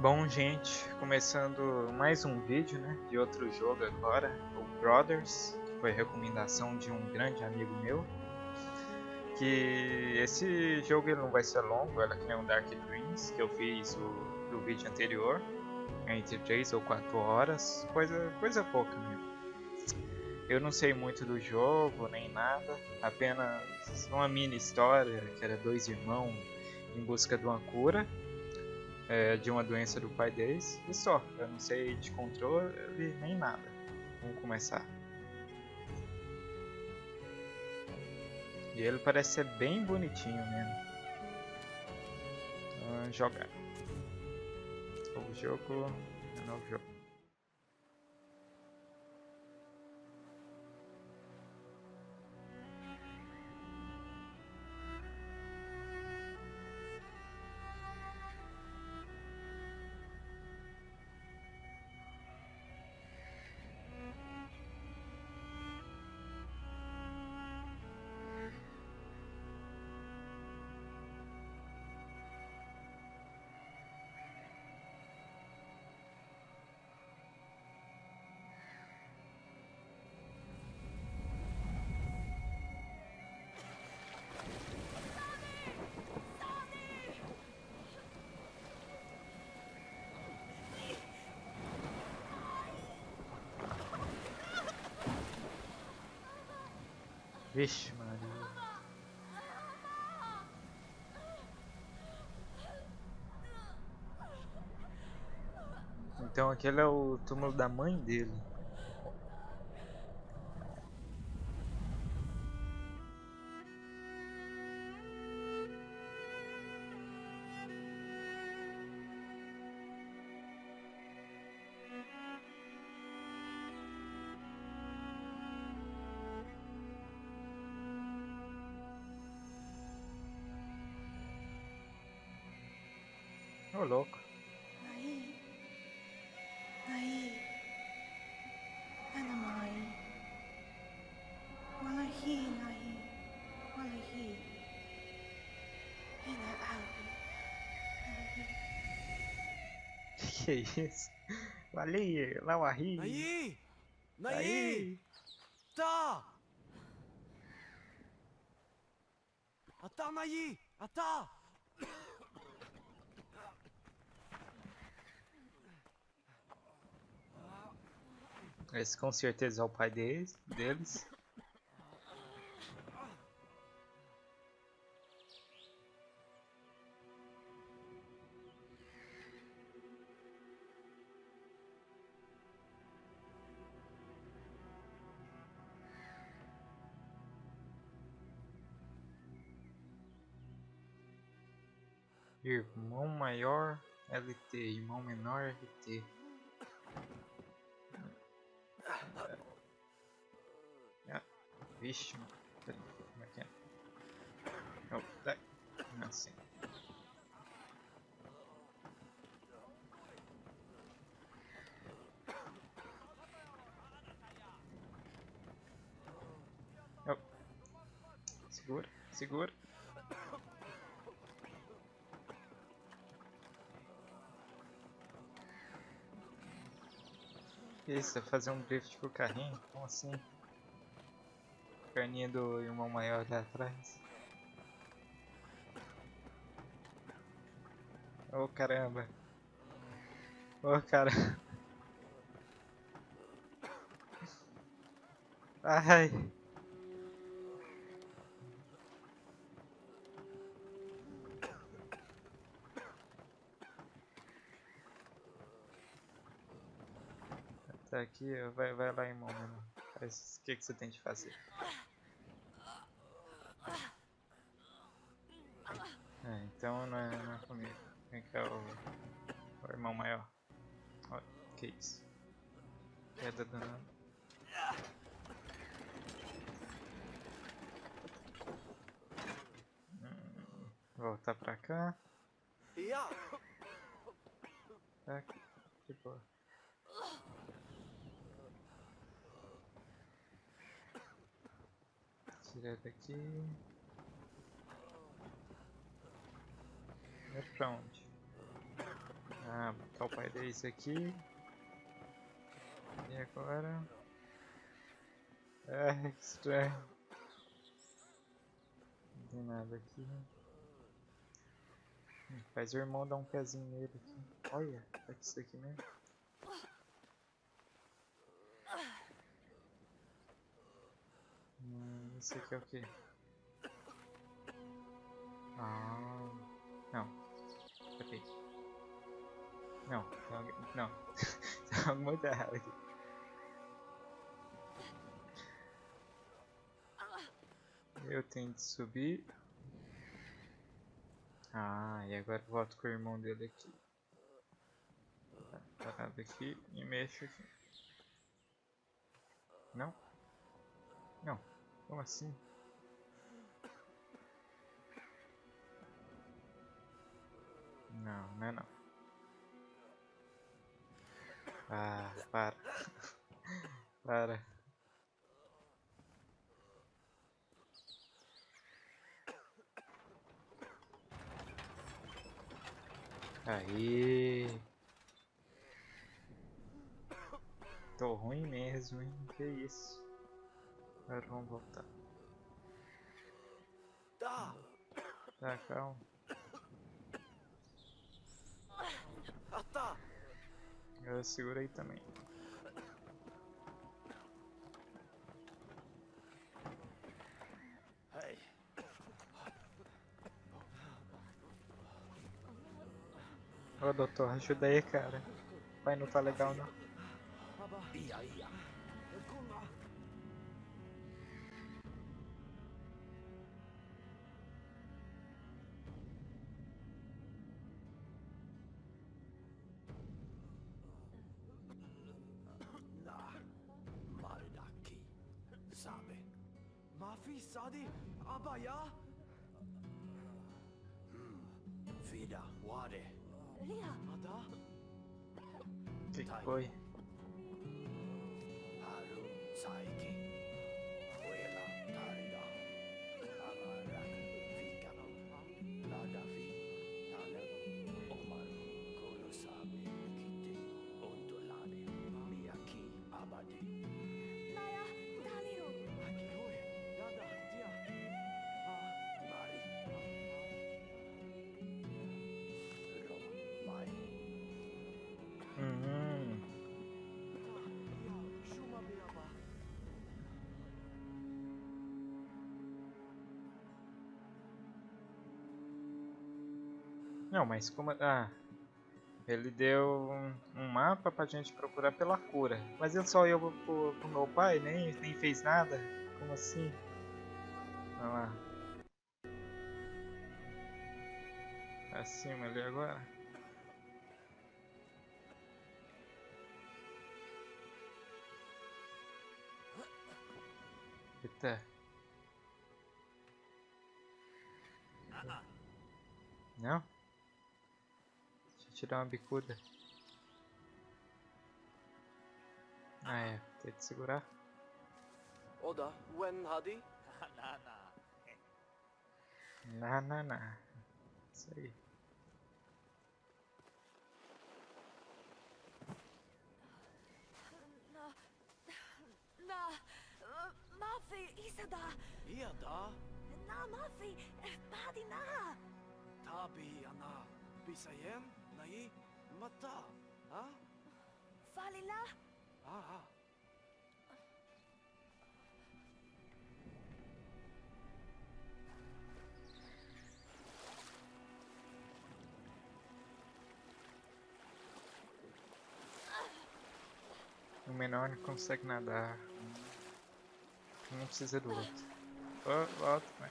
Bom, gente, começando mais um vídeo, né, de outro jogo agora, o Brothers, que foi recomendação de um grande amigo meu. Que esse jogo ele não vai ser longo, ela que nem o Dark Dreams, que eu fiz do vídeo anterior, entre 3 ou 4 horas, coisa pouca mesmo. Eu não sei muito do jogo, nem nada, apenas uma mini história, que era dois irmãos em busca de uma cura. De uma doença do pai deles, e só. Eu não sei de controle nem nada. Vamos começar. E ele parece ser bem bonitinho mesmo. Jogar. O jogo. Novo jogo. Vixe, Maria. Então aquele é o túmulo da mãe dele. Ô, louco. Que isso? Valeu, lá o arri. Aí! Aí. Tá! Ata naí! Ata! Esse com certeza é o pai deles. Irmão maior LT, irmão menor LT. Vixe, mano. Peraí, como é que é? Assim. Oh. Segura. Isso, fazer um drift com o carrinho? Como assim? Perninha do irmão maior ali atrás. Oh, caramba. Oh, cara. Ai. Tá aqui, vai lá, irmão. Faz o que você tem de fazer. Então não é comigo. Quem que é o irmão maior? Olha, que isso? Queda danada. Voltar pra cá. Tá, de boa. Tirar daqui. Primeiro pra onde? Ah, botar o pai deles aqui. E agora... É, que estranho. Não tem nada aqui. Faz o irmão dar um pezinho nele aqui. Olha, é isso aqui mesmo. Isso aqui é o quê? Ah, não. Peraí. Não, não. Tá muito errado aqui. Eu tenho de subir. Ah, e agora volto com o irmão dele aqui. Tá parado aqui e mexo aqui. Não? Não. Como assim? Não, não é não. Ah, para. Para. Aí. Tô ruim mesmo, hein? Que isso? Agora vamos voltar. Tá. Tá, calma. Tá. Eu segurei também. Hey. Ô doutor, ajuda aí, cara. O pai não tá legal não. Ia. Konna. Maldaki. Sabe. Mafi sadi abaya. Vida ware. Ada. Que foi? Haru saiki. Uela tarida. Amarak fikano. Nada fi. Nana. Omaru. Kurosabe. Kite. Ondolane. Miyaki. Abadi. Naya, Danilo. Aki hoi. Nada. Dia. Mari. Ro. Mai. Não, mas como... Ah, ele deu um mapa pra gente procurar pela cura. Mas ele só ia pro meu pai, nem fez nada? Como assim? Olha lá. Acima ali agora. Eita. Não? Deixa eu tirar uma bicuda. Ah, é. Tem que segurar. Oda, when hadi? Na. Isso aí. Mafi, Isada. Iada. Na, Mafi, Padi na. Tabi ana. Bisayen? Nai? Mata? Ha? Falila. Ah. O menor não consegue nadar. Não precisa do outro. Volta, vai.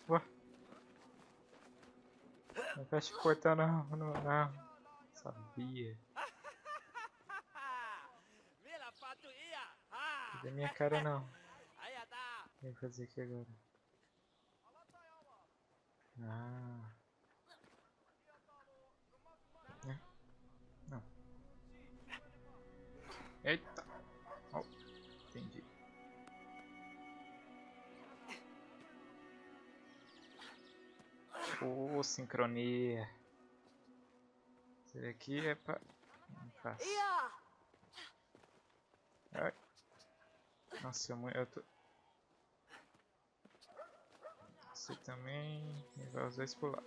Ué. Não fecha o portão não. Sabia. Não é minha cara não. Vou fazer aqui agora. Ah. É? Não. Eita. Oh, entendi. Oh, sincronia. Esse daqui é pra... Não faço. Ai. Nossa, eu tô... Você também... E vai os dois pular.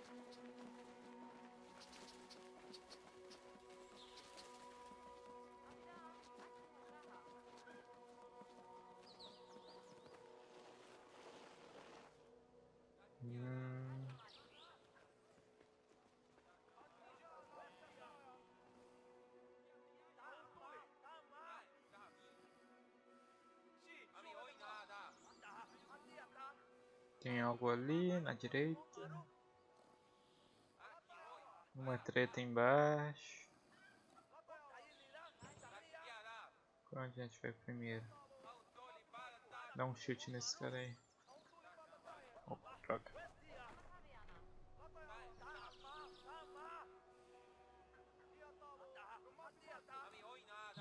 Tem algo ali na direita. Uma treta embaixo. Pra onde a gente vai primeiro? Dá um chute nesse cara aí. Opa, troca.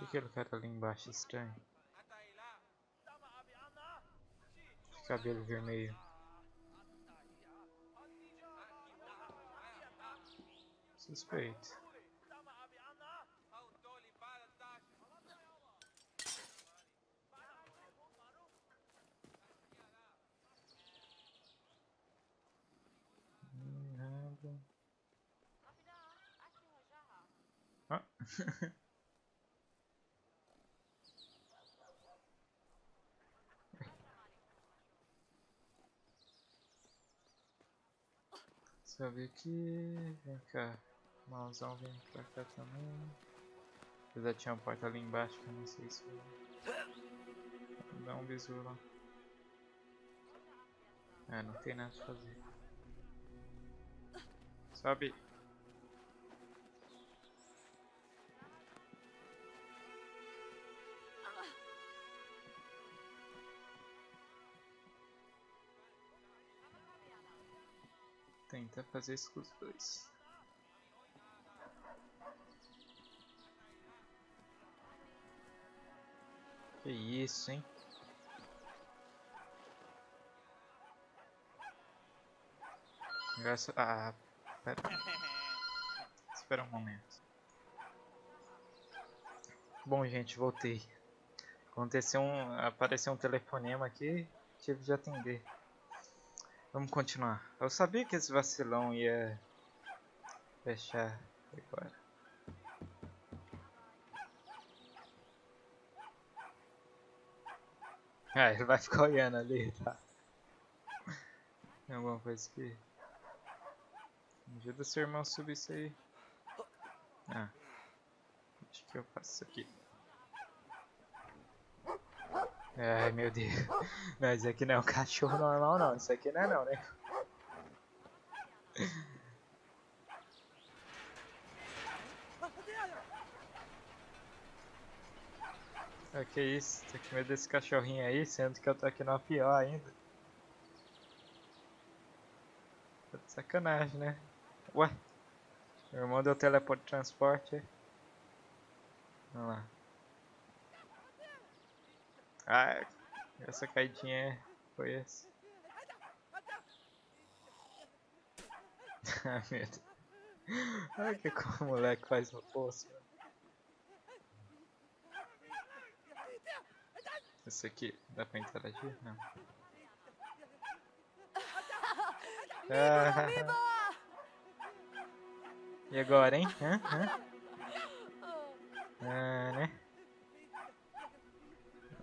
E aquele cara ali embaixo estranho? Cabelo vermelho. Suspeito. Nada. Ah. Sobe aqui. Vem cá. O mauzão vem pra cá também. Apesar tinha uma porta ali embaixo que eu não sei se eu... Dá um bisu lá. É, não tem nada pra fazer. Sobe. Tenta fazer isso com os dois. Que isso, hein? Ah, pera. Espera um momento. Bom, gente, voltei. Apareceu um telefonema aqui, tive de atender. Vamos continuar. Eu sabia que esse vacilão ia fechar agora. Ah, ele vai ficar olhando ali, tá? Tem alguma coisa aqui? Ajuda seu irmão a subir isso aí. Ah, acho que eu faço isso aqui. Ai, meu Deus. Não, isso aqui não é um cachorro normal, não. Isso aqui não é não, né? Ah, que isso? Tô com medo desse cachorrinho aí, sendo que eu tô aqui numa pior ainda. Tá de sacanagem, né? Ué? Meu irmão deu teleporte de transporte. Vamos lá. Ah, essa caidinha foi essa. Ah, meu Deus. Olha que o moleque faz no poço. Esse aqui, dá pra interagir? Não. Ah, e agora, hein? Ah, né?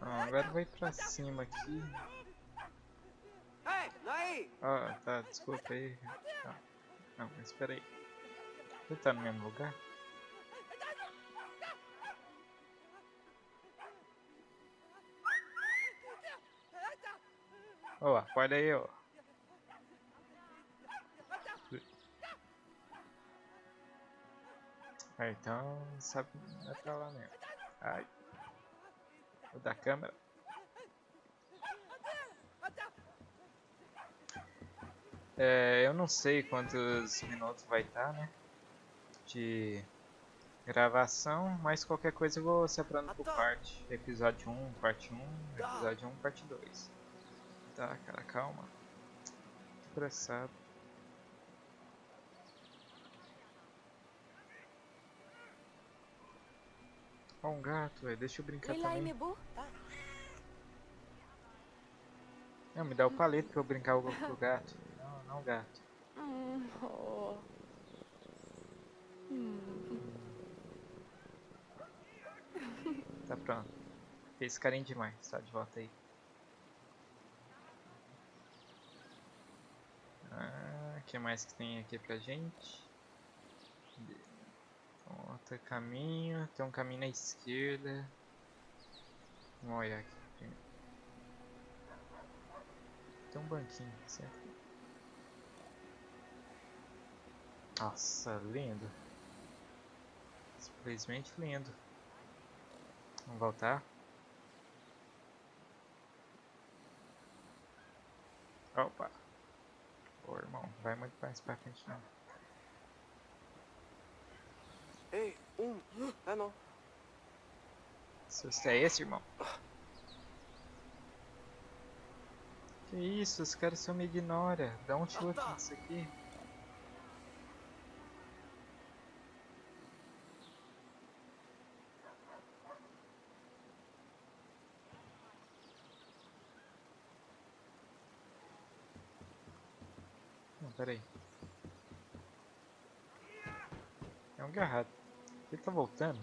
Ah, agora vai pra cima aqui. Ah, tá, desculpa aí. Ah, não, mas espera aí. Ele tá no mesmo lugar? Ó, acorda aí, ó. Ah, então, sabe, é pra lá mesmo. Ai. Vou dar a câmera. Eu não sei quantos minutos vai estar, né? De gravação, mas qualquer coisa eu vou separando por parte. Episódio 1, parte 1, episódio 1, parte 2. Tá, cara, calma. Tô apressado. Ó um gato, velho. Deixa eu brincar também. Não, me dá o palito pra eu brincar com o gato. Não, não o gato. Tá pronto. Fez carinho demais. Tá de volta aí. O que mais que tem aqui pra gente? Outro caminho. Tem um caminho na esquerda. Vamos olhar aqui primeiro. Tem um banquinho, certo? Nossa, lindo. Simplesmente lindo. Vamos voltar. Opa. Pô, irmão, não vai muito mais pra frente não. Ei, não. Susto é esse, irmão? Que isso, os caras só me ignoram. Dá um chute nisso aqui. Não, peraí. É um garrado. Ele tá voltando?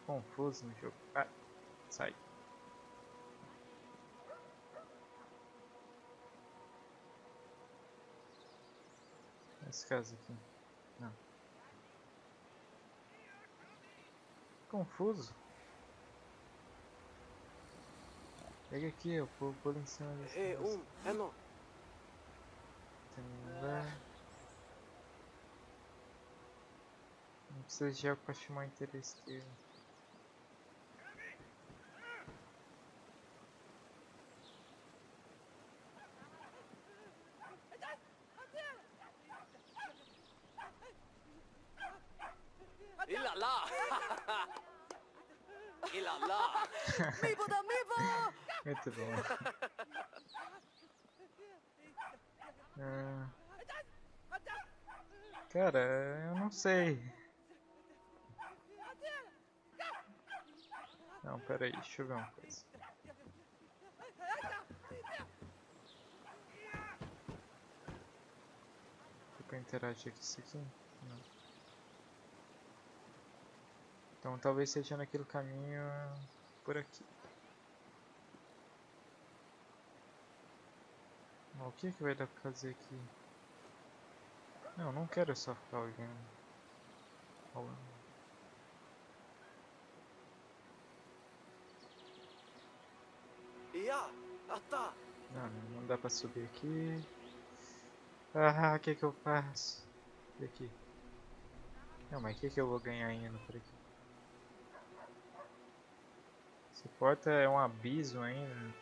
Confuso no jogo. Ah, sai. Esse caso aqui. Não. Confuso. Pega aqui, eu pulo em cima desse. Ei, não. Não precisa de algo pra chamar interesse dele. Ilala! Ilala! Mivo da Mivo! Muito bom. Cara, eu não sei. Não, pera aí, deixa eu ver uma coisa. Dá pra interagir com isso aqui? Não. Então talvez seja naquele caminho por aqui. O que vai dar pra fazer aqui? Não, não quero só ficar olhando. Não dá pra subir aqui. O que eu faço? E aqui? Não, mas o que eu vou ganhar indo por aqui? Essa porta é um abismo ainda.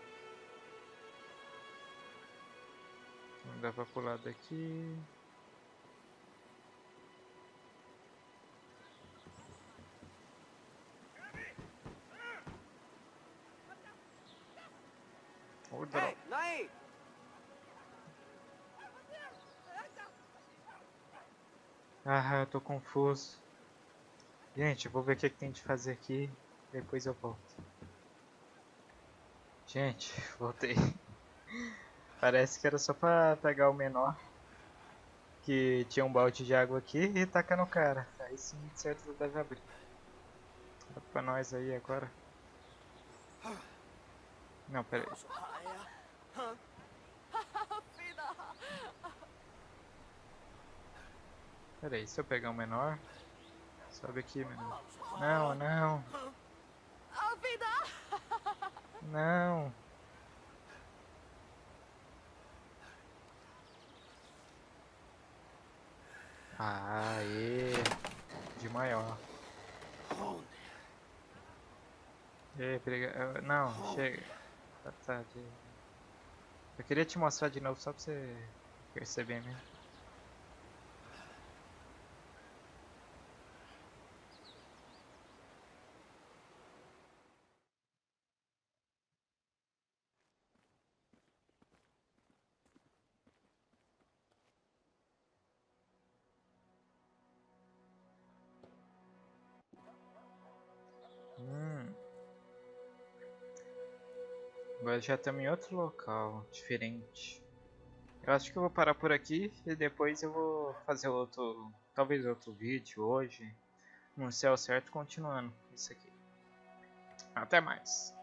Não dá pra pular daqui. Ei, naí! Eu tô confuso. Gente, eu vou ver o que tem de fazer aqui. Depois eu volto. Gente, voltei. Parece que era só pra pegar o menor. Que tinha um balde de água aqui e tacar no cara. Aí sim, certo, deve abrir. Dá pra nós aí agora. Não, pera aí. Pera aí, se eu pegar o menor. Sobe aqui, menor. Não, não. Não. Aê. De maior. Não, chega. Tá, eu queria te mostrar de novo só pra você Perceber mesmo. Agora já estamos em outro local, diferente. Eu acho que eu vou parar por aqui e depois eu vou fazer outro, talvez outro vídeo hoje, no céu certo, continuando isso aqui. Até mais!